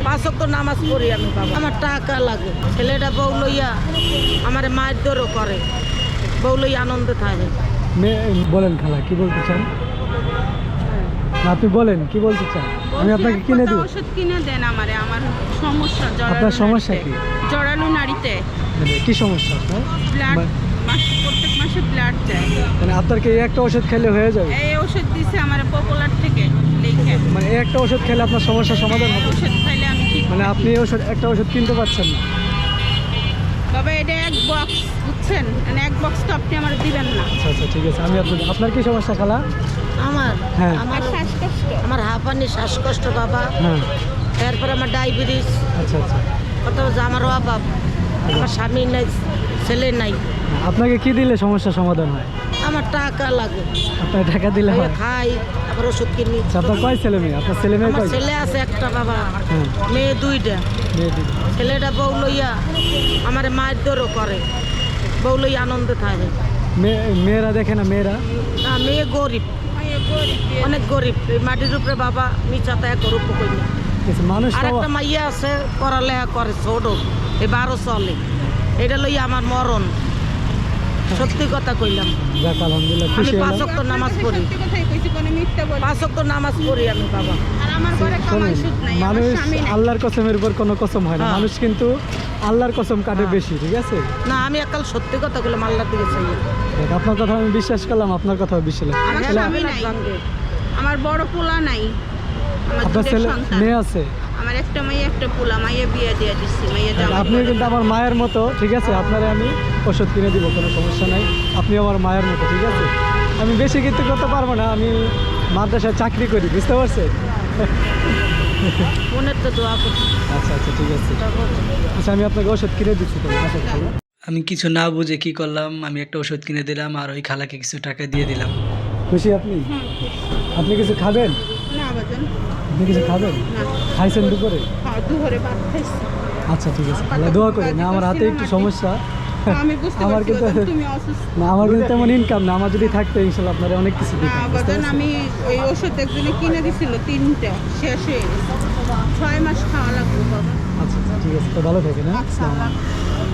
পাঁচ ওয়াক্ত নামাজ পড়ি আমি বাবা। আমার টাকা লাগে, ছেলেটা বউ লইয়া আমার মায়ের দরও করে, বউ লইয়া আনন্দ থাকে। বলেন খালা কি বলতে চান? আপনি বলেন কি বলতে চান? আমি আপনাকে কিনে দিব। ওষুধ কিনে দেন আমারে, আমার সমস্যা। আপনার সমস্যা কি? জড়ালু নাড়িতে। কি সমস্যা আপনার? ব্লাড, প্রত্যেক মাসে ব্লাড দেয়। মানে আপনার কি এই একটা ওষুধ খেলে হয়ে যাবে? এই ওষুধ দিছে আমার পপুলার থেকে লিখে। মানে এই একটা ওষুধ খেলে আপনার সমস্যার সমাধান হবে? ওষুধ খাইলে আমি ঠিক। মানে আপনি এই ওষুধ একটা ওষুধ কিনতে পারছেন না বাবা, এটা এক বক্স, বুঝছেন? মানে এক বক্স তো আপনি আমার দিবেন না। আচ্ছা আচ্ছা ঠিক আছে, আমি আপনার কি সমস্যা খালা? আমার হ্যাঁ আমার শ্বাসকষ্ট। আমার হাঁপানি, শ্বাসকষ্ট বাবা। হ্যাঁ এরপরে আমার ডায়াবেটিস, আচ্ছা আচ্ছা। কত যে আমার অভাব, আমার স্বামী নাই, ছেলে নাই। আপনাকে কি দিলে সমস্যার সমাধান হয়? আমার টাকা লাগে, আপনার টাকা দিলে হয়? খাই, আবার ওষুধ কিনি। আচ্ছা, আপনার কয় ছেলে মেয়ে? আপনার ছেলে মেয়ে আমার কয়? ছেলে আছে একটা বাবা, হ্যাঁ মেয়ে দুইটা। মেয়ে দিদি। ছেলেটা বউ লইয়া আমার মায়ের দরও করে, বউ লইয়া আনন্দ থাকে। মেয়েরা দেখে না? মেয়েরা না, মেয়ে গরিব, অনেক গরিব। এই মাটির উপরে বাবা মিচাতে গরিব কই না। কিছু মানুষ আর তো একটা মাইয়া আছে পড়ালেখা করে, ছোট, এই 12 চলে। এটা লইয়া আমার মরণ, সত্যি কথা কইলাম। যাক আলহামদুলিল্লাহ, আমি খুশি 5 হলাম। ওয়াক্ত নামাজ পড়ি, সত্যি কথাই কইছি, কোনো মিথ্যা বলি। 5 ওয়াক্ত নামাজ পড়ি আমি বাবা। আর আমার ঘরে কামাই সুদ নাই, আমার মানুষ স্বামী নাই। আল্লাহর কসমের উপর কোনো কসম হয় না, হ্যাঁ। মানুষ কিন্তু আল্লাহর কসম কাটে বেশি, ঠিক আছে? না, আমি একাল সত্যি কথা কইলাম, আল্লাহর দিকে চাই। দেখ, আপনার কথা আমি বিশ্বাস করলাম, আপনার কথাও বিশ্বাস আমার করলাম। স্বামী নাই, আমার বড় পোলা নাই, আমার আপনার দুইটা ছেলে সন্তান। মেয়ে আছে? আমার একটা মেয়ে, একটা পোলা। মাইয়া বিয়ে দিয়ে দিচ্ছি, মাইয়া জামাই আপনি করে। কিন্তু আমার মায়ের মতো, ঠিক আছে? আপনারে আমি ওষুধ কিনে দিব, কোনো সমস্যা নাই। আপনি আমার মায়ের মতো, ঠিক আছে? আমি বেশি কিন্তু করতে পারবো না, আমি মাদ্রাসায় চাকরি করি, বুঝতে পারছেন? মনের তো দোয়া করছি। আচ্ছা আচ্ছা ঠিক আছে। আচ্ছা, আমি আপনাকে ওষুধ কিনে দিচ্ছি। আমি কিছু না বুঝে কি করলাম, আমি একটা ওষুধ কিনে দিলাম আর ওই খালাকে কিছু টাকা দিয়ে দিলাম। খুশি আপনি? আপনি কিছু খাবেন? না বাজান, আপনি কিছু খাবেন? না। খাইছেন দুপুরে? হ্যাঁ, দুপুরে ভাত খাইছি। আচ্ছা ঠিক আছে, তাহলে দোয়া করি না, আমার হাতে একটু সমস্যা। আমি বুঝতে আমার পারছি কিন্তু বাজান, তুমি অসুস্থ। না, আমার কিন্তু তেমন ইনকাম না, আমার যদি থাকতো ইনশাল্লাহ আপনারা অনেক কিছু না দিতাম, বুঝতে বাজান, পারছেন? আমি ওই ওষুধ একজনে কিনে দিছিল 3টা, শেষ হয়ে গেছে। 6 মাস খাওয়া লাগবে বাবা। আচ্ছা আচ্ছা ঠিক আছে, তো ভালো থাকেন। হ্যাঁ, আচ্ছা, আসসালামু আলাইকুম।